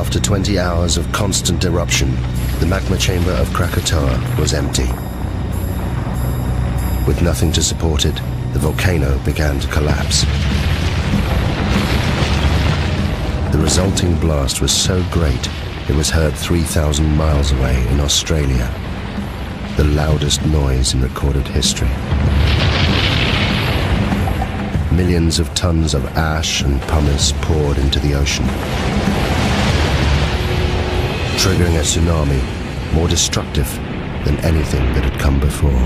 After 20 hours of constant eruption, the magma chamber of KRAKATAU was empty. With nothing to support it, the volcano began to collapse. The resulting blast was so great, it was heard 3,000 miles away in Australia, the loudest noise in recorded history. Millions of tons of ash and pumice poured into the ocean, triggering a tsunami more destructive than anything that had come before.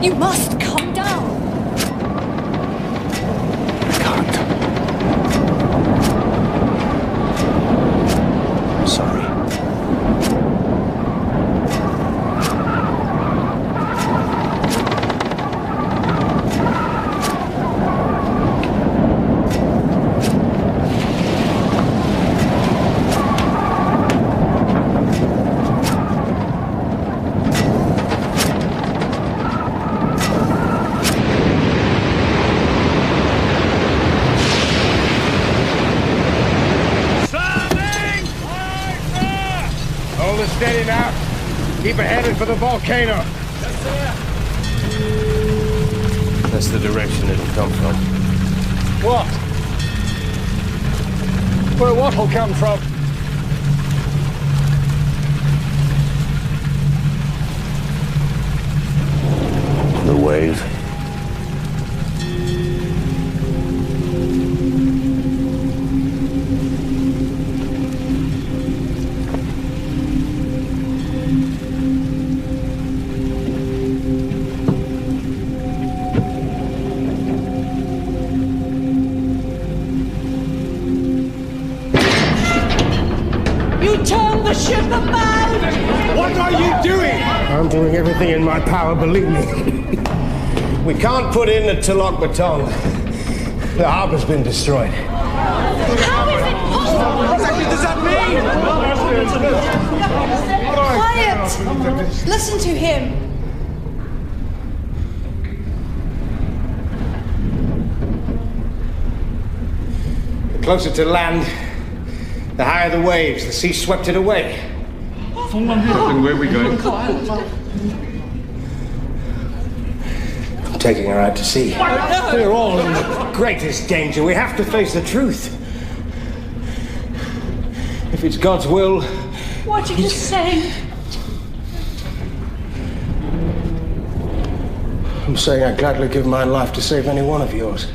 You must calm down. I can't. I'm sorry. Steady now. Keep it headed for the volcano. That's the direction it'll come from. What? Where what'll come from? The wave. You turn the ship about! What are you doing? I'm doing everything in my power, believe me. We can't put in the Tulloch baton. The harbor's been destroyed. How is it possible? What does that mean? Quiet! Listen to him. The closer to land, the higher the waves. The sea swept it away. Captain, where are we going? I'm taking her out to sea. We're all in the greatest danger. We have to face the truth. If it's God's will... What are you saying? I'm saying I'd gladly give my life to save any one of yours.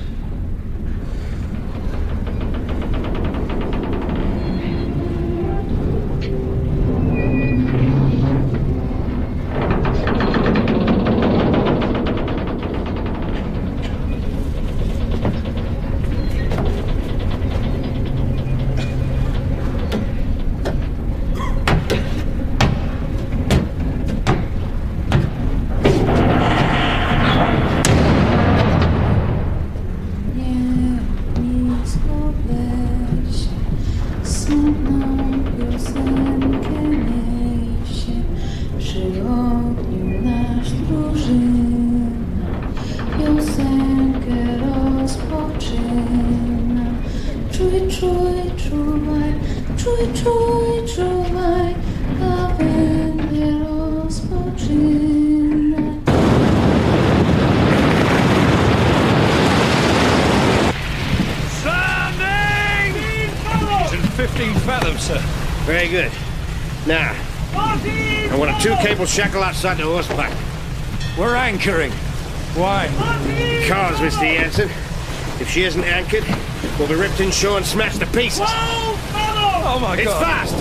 Czuwaj, a będzie rozpoczynać. Standing! It's in 15 fathoms, sir. Very good. Now, I want a 2-cable shackle outside the horseback. We're anchoring. Why? Because, Mr. Jensen, if she isn't anchored, we'll be ripped inshore and smashed to pieces. Oh my It's God! fast!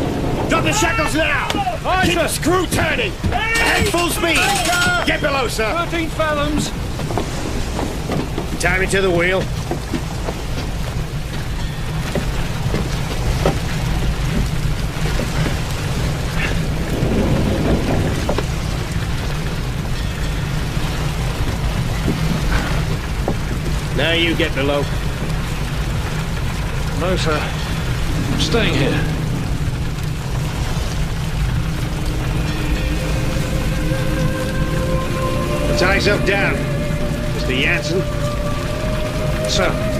Drop the shackles now! Aye, Keep sir. the screw turning! Ahead full speed! Get below, sir! 13 fathoms. Tie me to the wheel. Now you get below. No, sir. I'm staying here. Tie yourself down, Mr. Jansen. Sir.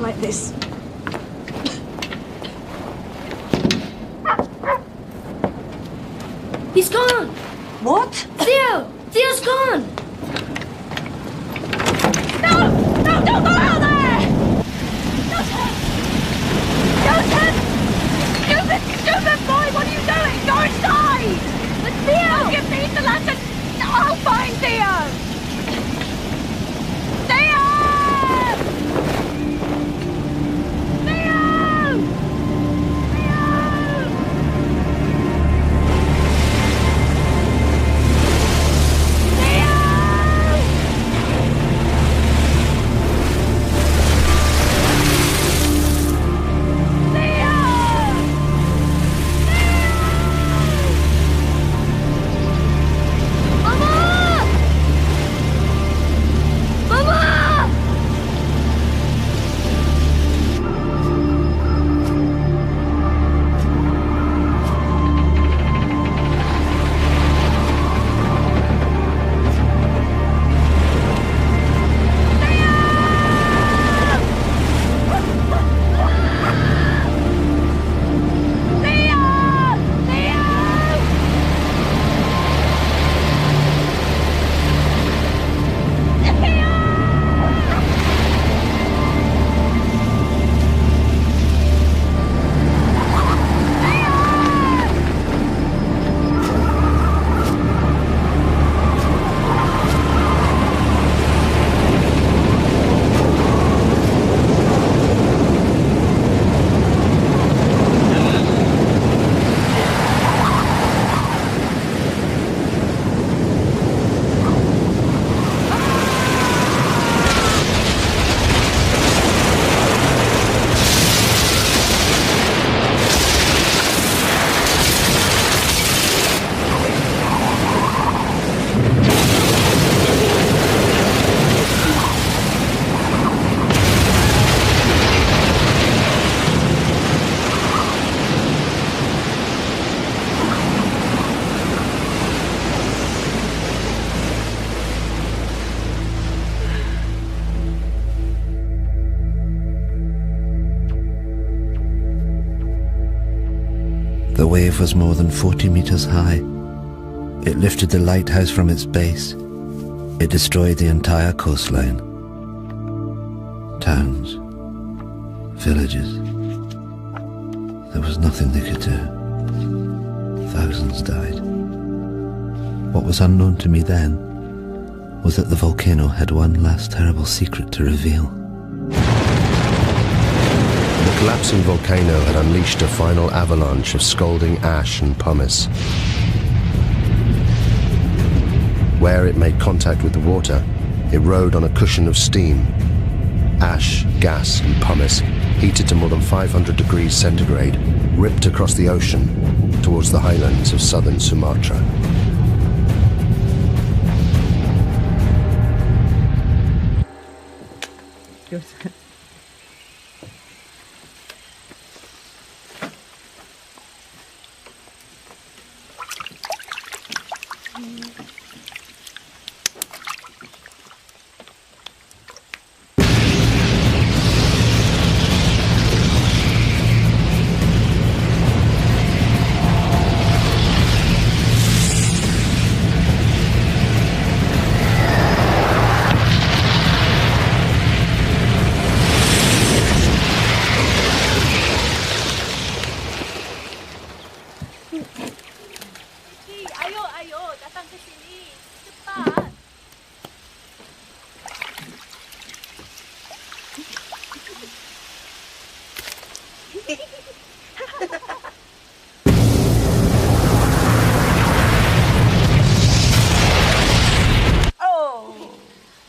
like this. He's gone! What? Theo! Theo's gone! No! No, don't go out there! Joseph! Joseph! Stupid boy, what are you doing? Go inside! But Theo! Oh, give me the lantern! I'll find Theo! Theo! Theo! wave was more than 40 meters high. It lifted the lighthouse from its base. It destroyed the entire coastline. Towns, villages. There was nothing they could do. Thousands died. What was unknown to me then was that the volcano had one last terrible secret to reveal. The collapsing volcano had unleashed a final avalanche of scalding ash and pumice. Where it made contact with the water, it rode on a cushion of steam. Ash, gas and pumice, heated to more than 500 degrees centigrade, ripped across the ocean towards the highlands of southern Sumatra. Good.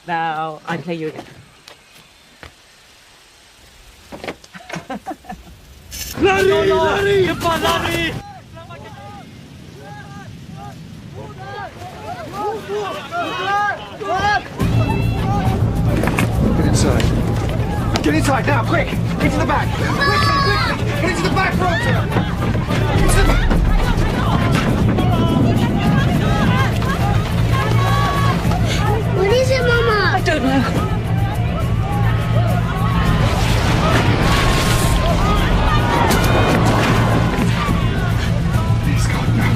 Now, I'll play you again. Lari! Lari! Lari! Get inside. Get inside now, quick! Into the back! Quickly, quickly! Get into the back, Roger! Into the back! What is it, Mama? I don't know. Please, God, no.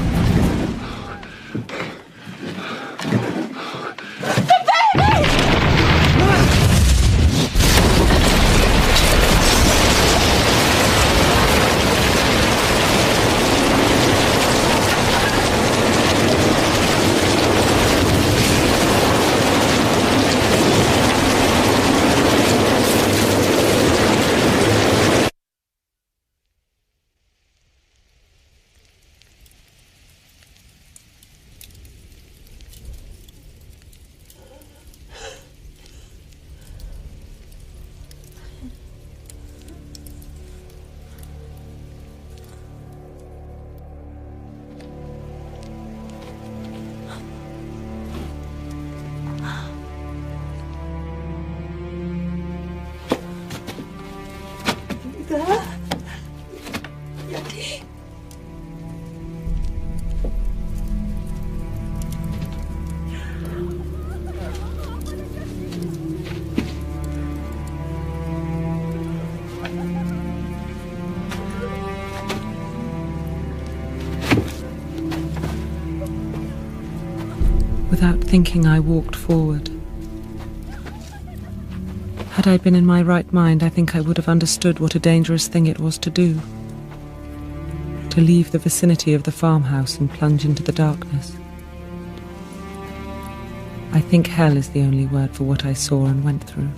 Without thinking, I walked forward. Had I been in my right mind, I think I would have understood what a dangerous thing it was to do. To leave the vicinity of the farmhouse and plunge into the darkness. I think hell is the only word for what I saw and went through.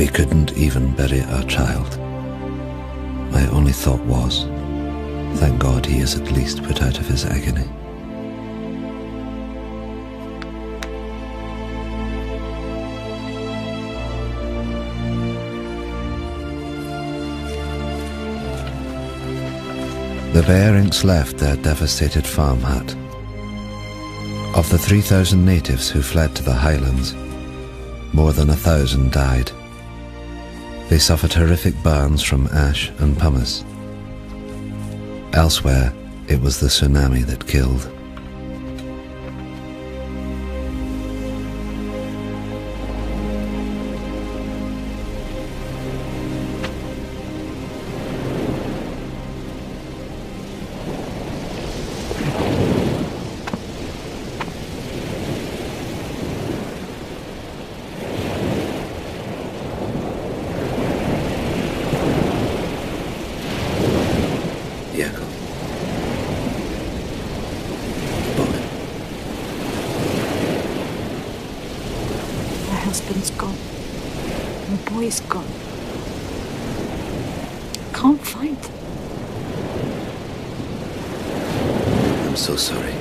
They couldn't even bury our child. My only thought was, thank God he is at least put out of his agony. The Bearings left their devastated farm hut. Of the 3,000 natives who fled to the highlands, more than 1,000 died. They suffered horrific burns from ash and pumice. Elsewhere, it was the tsunami that killed. Husband's gone. My boy's gone. Can't find them. I'm so sorry.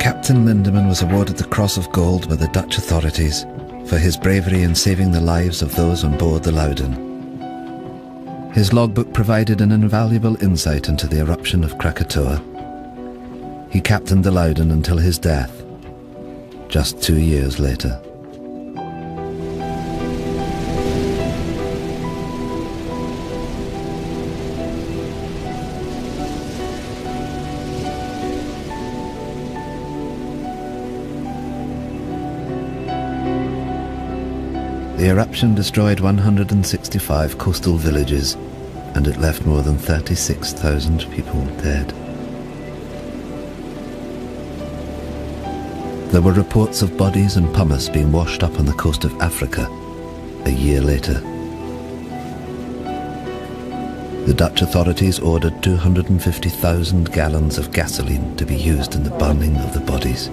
Captain Lindeman was awarded the Cross of Gold by the Dutch authorities for his bravery in saving the lives of those on board the Loudon. His logbook provided an invaluable insight into the eruption of Krakatoa. He captained the Loudon until his death, just 2 years later. The eruption destroyed 165 coastal villages, and it left more than 36,000 people dead. There were reports of bodies and pumice being washed up on the coast of Africa a year later. The Dutch authorities ordered 250,000 gallons of gasoline to be used in the burning of the bodies.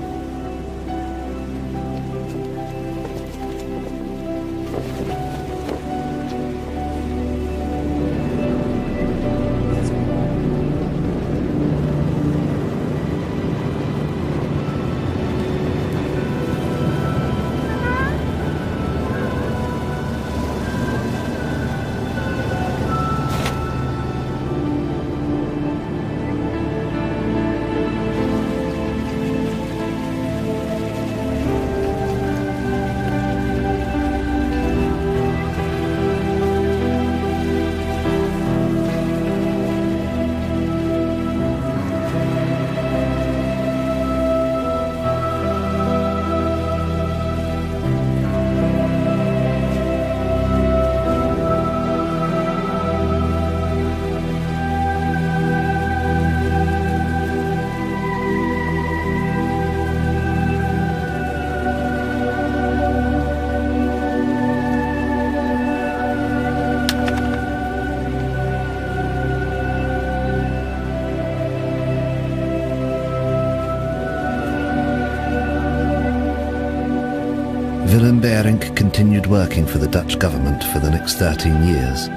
Willem Beering continued working for the Dutch government for the next 13 years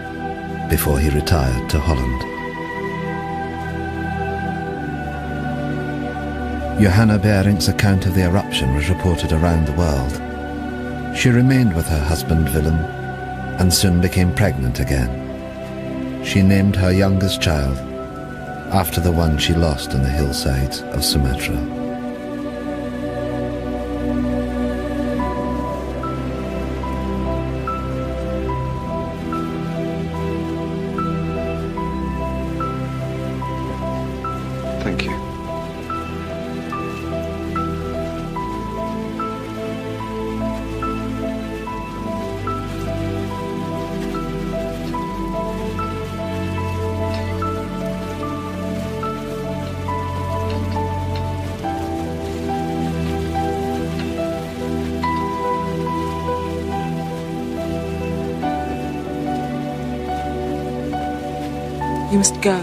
before he retired to Holland. Johanna Beering's account of the eruption was reported around the world. She remained with her husband Willem and soon became pregnant again. She named her youngest child after the one she lost on the hillsides of Sumatra. Thank you. You must go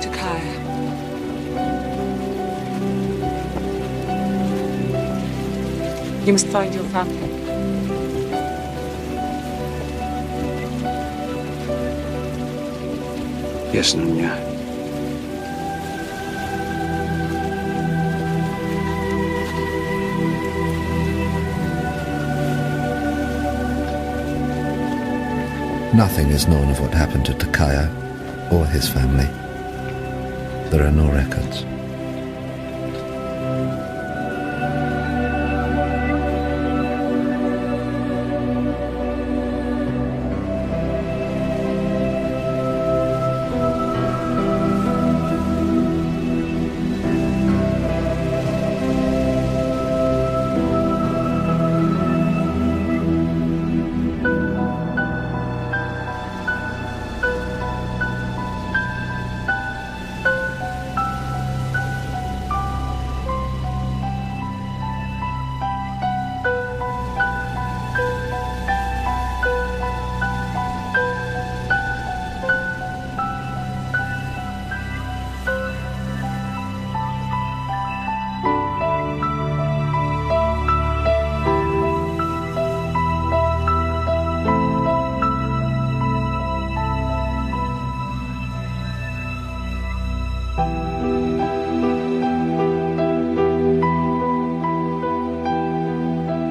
to Kaya. You must find your family. Yes, Nunya. Nothing is known of what happened to Takaya or his family. There are no records.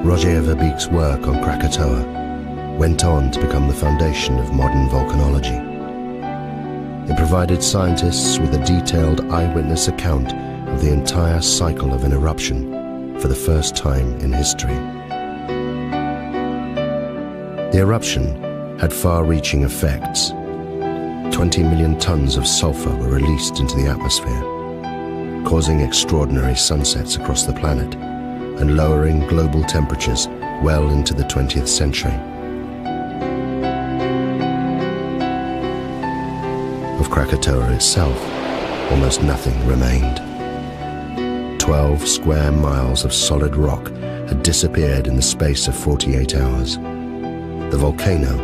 Roger Verbeek's work on Krakatoa went on to become the foundation of modern volcanology. It provided scientists with a detailed eyewitness account of the entire cycle of an eruption for the first time in history. The eruption had far-reaching effects. 20 million tons of sulfur were released into the atmosphere, causing extraordinary sunsets across the planet and lowering global temperatures well into the 20th century. Of Krakatoa itself, almost nothing remained. 12 square miles of solid rock had disappeared in the space of 48 hours. The volcano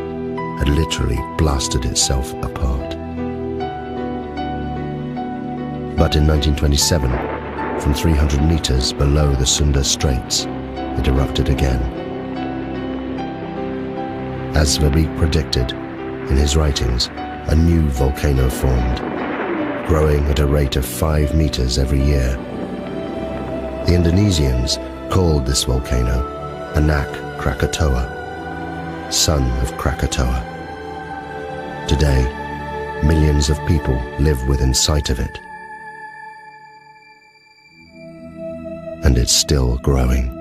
had literally blasted itself apart. But in 1927, from 300 meters below the Sunda Straits, it erupted again. As Verbeek predicted in his writings, a new volcano formed, growing at a rate of 5 meters every year. The Indonesians called this volcano Anak Krakatoa, son of Krakatoa. Today, millions of people live within sight of it. And it's still growing.